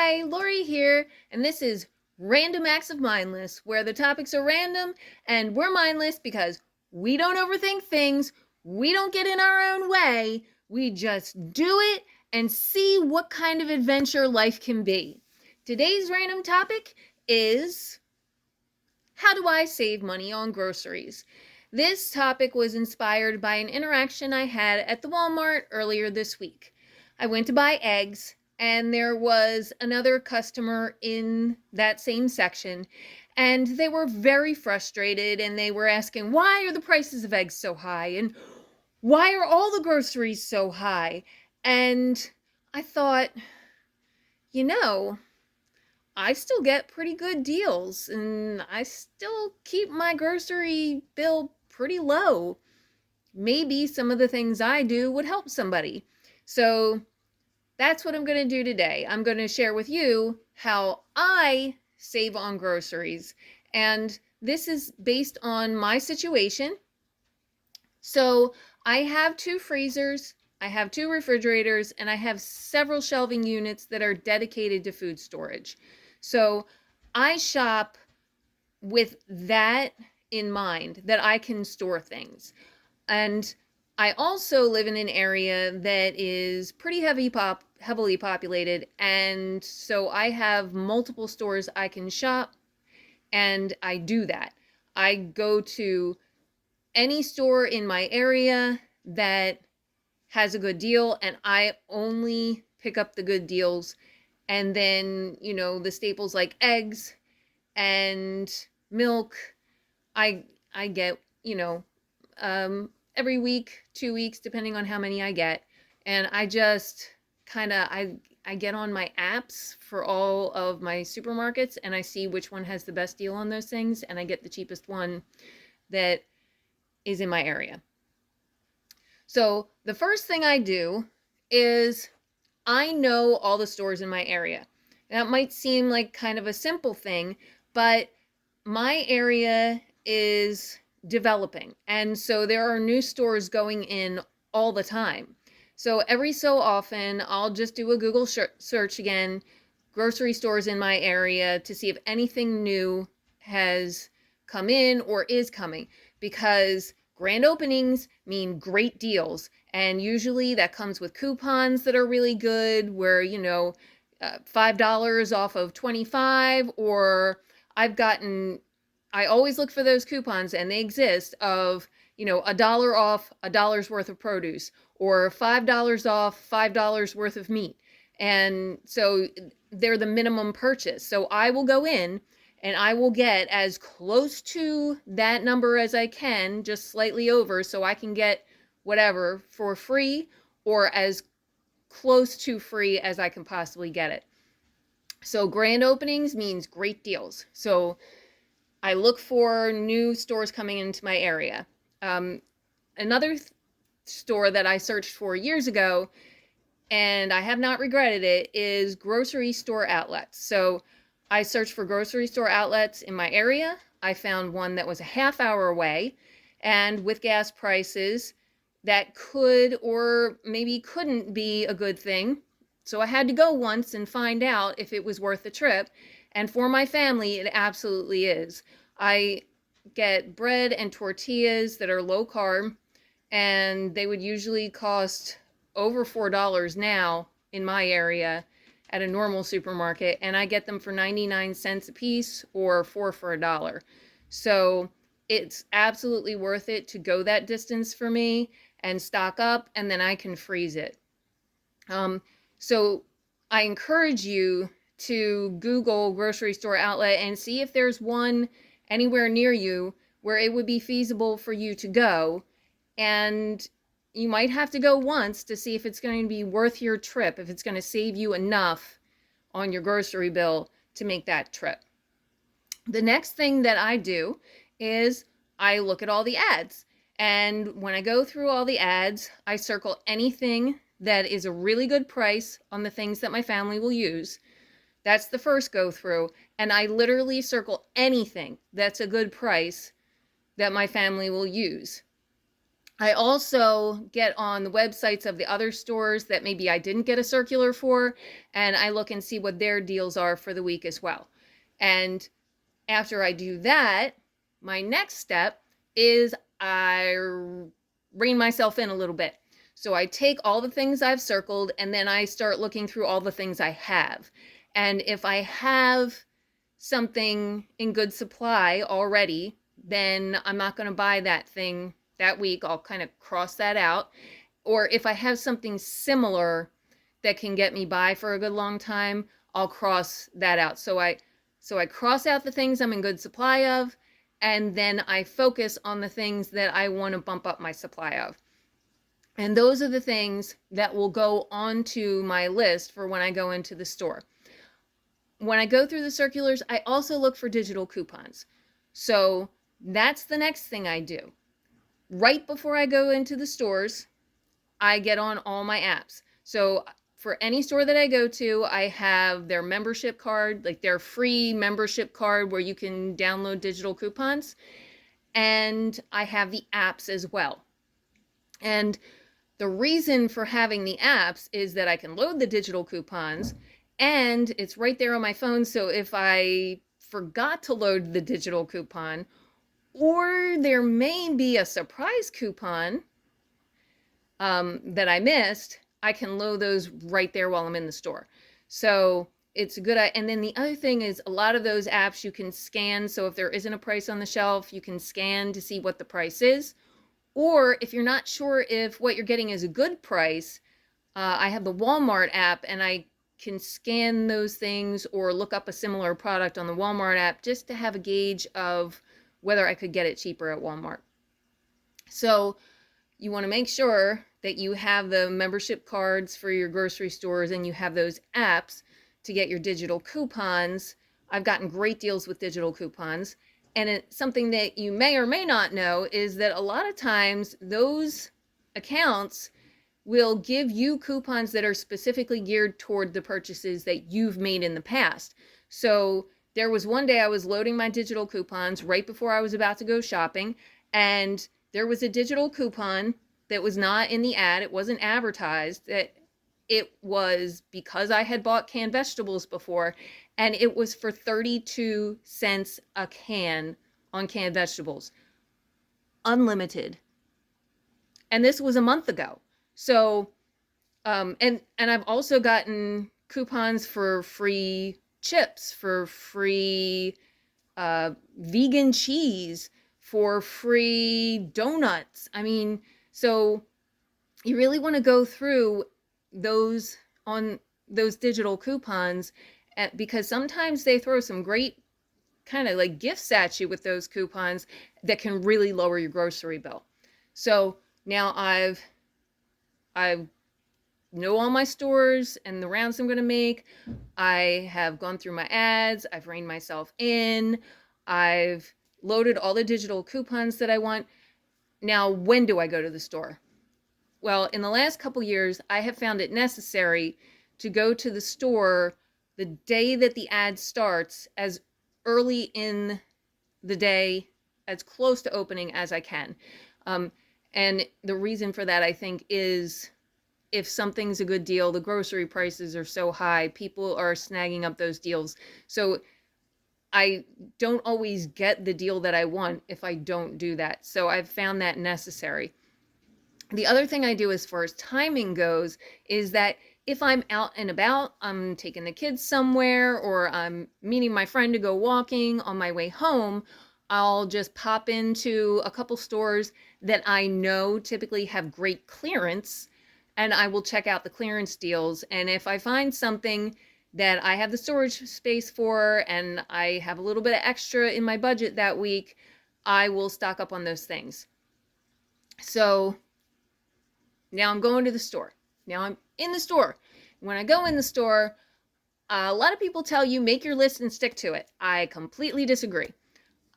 Hi, Lori here, and this is Random Acts of Mindless, where the topics are random and we're mindless because we don't overthink things, we don't get in our own way, we just do it and see what kind of adventure life can be. Today's random topic is how do I save money on groceries? This topic was inspired by an interaction I had at the Walmart earlier this week. I went to buy eggs, and there was another customer in that same section, and they were very frustrated, and they were asking, why are the prices of eggs so high? And why are all the groceries so high? And I thought, you know, I still get pretty good deals and I still keep my grocery bill pretty low. Maybe some of the things I do would help somebody. So that's what I'm going to do today. I'm going to share with you how I save on groceries. And this is based on my situation. So I have 2 freezers, I have 2 refrigerators, and I have several shelving units that are dedicated to food storage. So I shop with that in mind, that I can store things. And I also live in an area that is pretty heavily populated, and so I have multiple stores I can shop, and I do that. I go to any store in my area that has a good deal, and I only pick up the good deals. And then, the staples like eggs and milk, I get, every week, 2 weeks, depending on how many I get. And I just I get on my apps for all of my supermarkets, and I see which one has the best deal on those things, and I get the cheapest one that is in my area. So the first thing I do is I know all the stores in my area. That might seem like kind of a simple thing, but my area is developing, and so there are new stores going in all the time. So every so often, I'll just do a Google search again, grocery stores in my area, to see if anything new has come in or is coming, because grand openings mean great deals, and usually that comes with coupons that are really good, where $5 off of 25, or I always look for those coupons, and they exist, of $1 off $1's worth of produce, or $5 off $5 worth of meat. And so they're the minimum purchase. So I will go in and I will get as close to that number as I can, just slightly over, so I can get whatever for free, or as close to free as I can possibly get it. So grand openings means great deals. So I look for new stores coming into my area. Another store that I searched for years ago, and I have not regretted it, is grocery store outlets. So I searched for grocery store outlets in my area. I found one that was a half-hour away, and with gas prices, that could or maybe couldn't be a good thing. So I had to go once and find out if it was worth the trip. And for my family, it absolutely is. I get bread and tortillas that are low carb, and they would usually cost over $4 now in my area at a normal supermarket, and I get them for 99 cents a piece, or 4 for $1. So it's absolutely worth it to go that distance for me and stock up, and then I can freeze it. So I encourage you to Google grocery store outlet and see if there's one anywhere near you where it would be feasible for you to go. And you might have to go once to see if it's going to be worth your trip, if it's going to save you enough on your grocery bill to make that trip. The next thing that I do is I look at all the ads. And when I go through all the ads, I circle anything that is a really good price on the things that my family will use. That's the first go through. And I literally circle anything that's a good price that my family will use. I also get on the websites of the other stores that maybe I didn't get a circular for, and I look and see what their deals are for the week as well. And after I do that, my next step is I rein myself in a little bit. So I take all the things I've circled and then I start looking through all the things I have. And if I have something in good supply already, then I'm not going to buy that thing that week. I'll kind of cross that out. Or if I have something similar that can get me by for a good long time, I'll cross that out. So I cross out the things I'm in good supply of, and then I focus on the things that I want to bump up my supply of. And those are the things that will go onto my list for when I go into the store. When I go through the circulars, I also look for digital coupons. So that's the next thing I do. Right before I go into the stores, I get on all my apps. So for any store that I go to, I have their membership card, like their free membership card where you can download digital coupons. And I have the apps as well. And the reason for having the apps is that I can load the digital coupons and it's right there on my phone. So if I forgot to load the digital coupon, or there may be a surprise coupon that I missed, I can load those right there while I'm in the store. So it's a good, and then the other thing is a lot of those apps you can scan. So if there isn't a price on the shelf, you can scan to see what the price is. Or if you're not sure if what you're getting is a good price, I have the Walmart app and I can scan those things or look up a similar product on the Walmart app just to have a gauge of whether I could get it cheaper at Walmart. So you want to make sure that you have the membership cards for your grocery stores and you have those apps to get your digital coupons. I've gotten great deals with digital coupons. And something that you may or may not know is that a lot of times those accounts will give you coupons that are specifically geared toward the purchases that you've made in the past. So there was one day I was loading my digital coupons right before I was about to go shopping, and there was a digital coupon that was not in the ad. It wasn't advertised. That it was because I had bought canned vegetables before, and it was for 32 cents a can on canned vegetables. Unlimited. And this was a month ago. So, and I've also gotten coupons for free chips, for free vegan cheese, for free donuts. I mean, so you really want to go through those on those digital coupons because sometimes they throw some great kind of like gifts at you with those coupons that can really lower your grocery bill. So now I know all my stores and the rounds I'm going to make. I have gone through my ads. I've reined myself in. I've loaded all the digital coupons that I want. Now, when do I go to the store? Well, in the last couple years, I have found it necessary to go to the store the day that the ad starts, as early in the day, as close to opening as I can. And the reason for that, I think, is if something's a good deal, the grocery prices are so high, people are snagging up those deals. So I don't always get the deal that I want if I don't do that. So I've found that necessary. The other thing I do as far as timing goes is that if I'm out and about, I'm taking the kids somewhere, or I'm meeting my friend to go walking on my way home, I'll just pop into a couple stores that I know typically have great clearance, and I will check out the clearance deals. And if I find something that I have the storage space for and I have a little bit of extra in my budget that week, I will stock up on those things. So now I'm going to the store. Now I'm in the store. When I go in the store, a lot of people tell you make your list and stick to it. I completely disagree.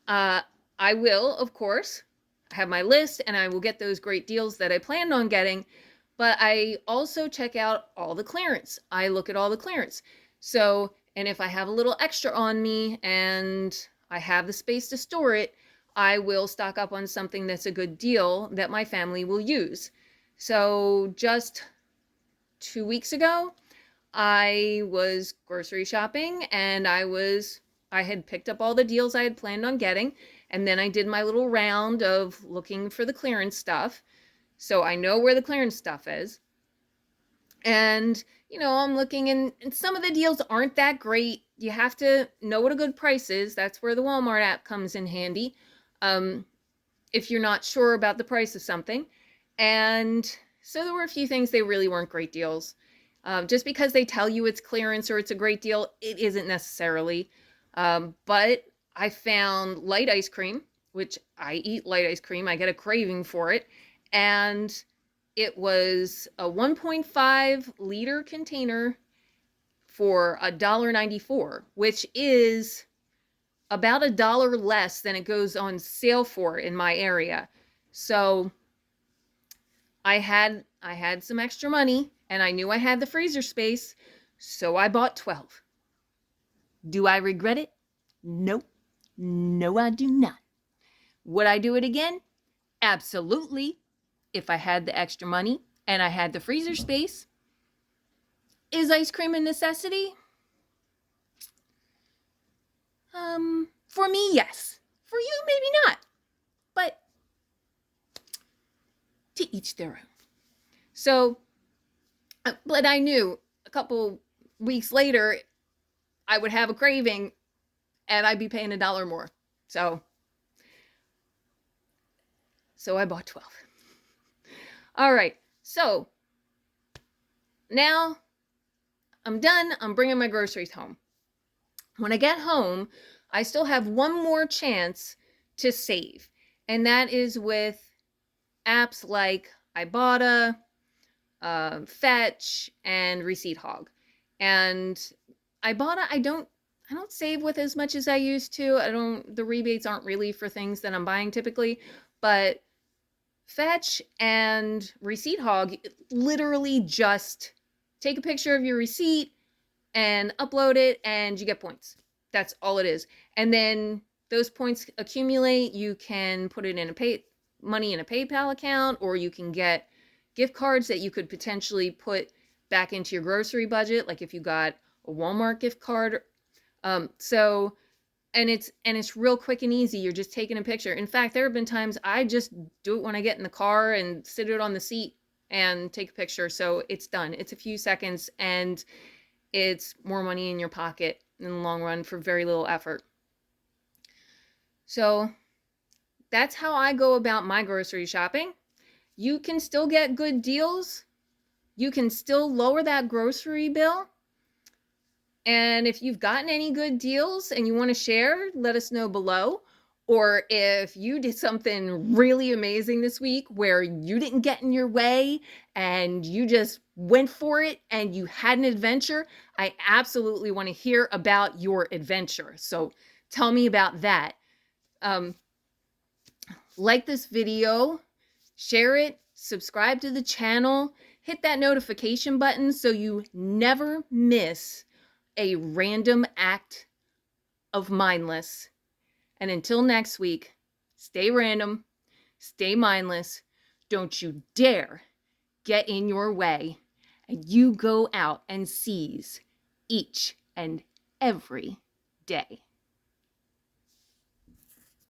I will, of course, have my list and I will get those great deals that I planned on getting, but I also check out all the clearance. I look at all the clearance. So, and if I have a little extra on me and I have the space to store it, I will stock up on something that's a good deal that my family will use. So just 2 weeks ago, I was grocery shopping and I had picked up all the deals I had planned on getting, and then I did my little round of looking for the clearance stuff. So I know where the clearance stuff is. And, I'm looking, and some of the deals aren't that great. You have to know what a good price is. That's where the Walmart app comes in handy. If you're not sure about the price of something. And so there were a few things they really weren't great deals. Just because they tell you it's clearance or it's a great deal, it isn't necessarily. But I found light ice cream, which I eat light ice cream. I get a craving for it. And it was a 1.5 liter container for $1.94, which is about $1 less than it goes on sale for in my area. So I had some extra money and I knew I had the freezer space, so I bought 12. Do I regret it? Nope. No, I do not. Would I do it again? Absolutely. If I had the extra money and I had the freezer space. Is ice cream a necessity? For me, yes. For you, maybe not. But to each their own. So, but I knew a couple weeks later I would have a craving and I'd be paying $1 more. So I bought 12. All right. So now I'm done. I'm bringing my groceries home. When I get home, I still have one more chance to save. And that is with apps like Ibotta, Fetch, and Receipt Hog. And Ibotta, I don't save with as much as I used to. The rebates aren't really for things that I'm buying typically, but Fetch and Receipt Hog literally just take a picture of your receipt and upload it and you get points. That's all it is. And then those points accumulate. You can put it in money in a PayPal account, or you can get gift cards that you could potentially put back into your grocery budget, like if you got a Walmart gift card. And it's real quick and easy. You're just taking a picture. In fact, there have been times I just do it when I get in the car and sit it on the seat and take a picture. So it's done. It's a few seconds and it's more money in your pocket in the long run for very little effort. So that's how I go about my grocery shopping. You can still get good deals. You can still lower that grocery bill. And if you've gotten any good deals and you want to share, let us know below. Or if you did something really amazing this week where you didn't get in your way and you just went for it and you had an adventure, I absolutely want to hear about your adventure. So tell me about that. Like this video, share it, subscribe to the channel, hit that notification button so you never miss a random act of mindless. And until next week, stay random, stay mindless. Don't you dare get in your way, and you go out and seize each and every day.